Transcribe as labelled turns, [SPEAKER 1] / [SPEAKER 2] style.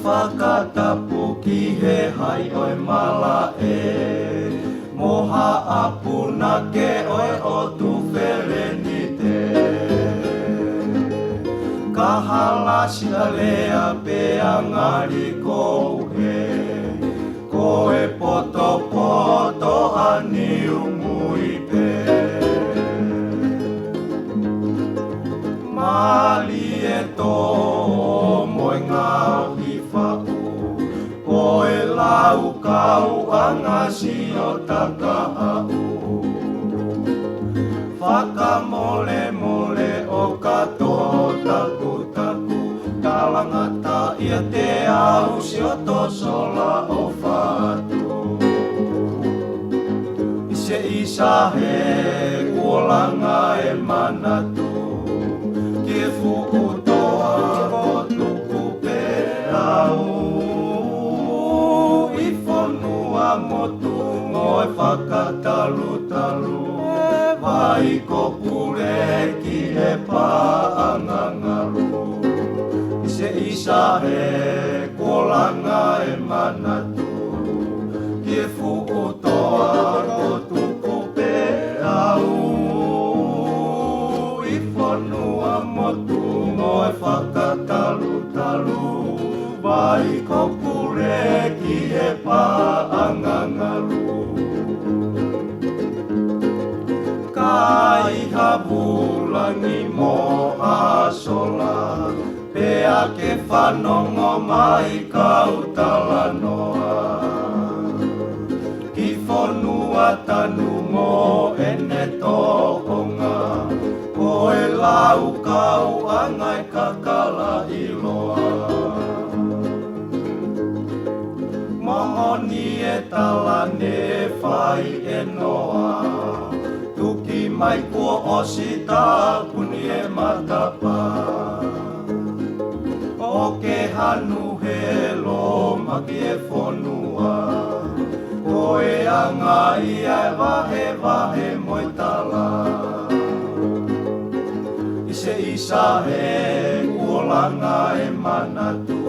[SPEAKER 1] whakatapu ki he hai oi mala e moha apuna ke oi o tu wheleni te kahalasi a lea pe angari kou he koe poto poto ani umui pe mali e tō moi ngā hifau koe lau kau angasi o takahau whakamole mole o katoa taku taku talangata ia te au si o tosola o whatu ise isa he kuolanga e manatu ke fukutoa ko tuku pe au i whanua motu ngoe whakatalu talu vai ko pure ki he pāangangaru ise isa he kuolanga e manatu ki fukutoa ko tuku pe au i whanua motu ngoe whakatalu talu vai ko pure ki he pāangangaru kai havulangi mo asola pea ke whanongo mai kau talanoa ki whanua tanu mo ene tohonga koe lau kau angai kakala iloa mohoni e talane whai e noa tuki mai kua osi tāpuni e matapa o ke hanu he lo maki e whonua koe anga ia e wahe wahe moi tala ise isa he kuolanga e manatu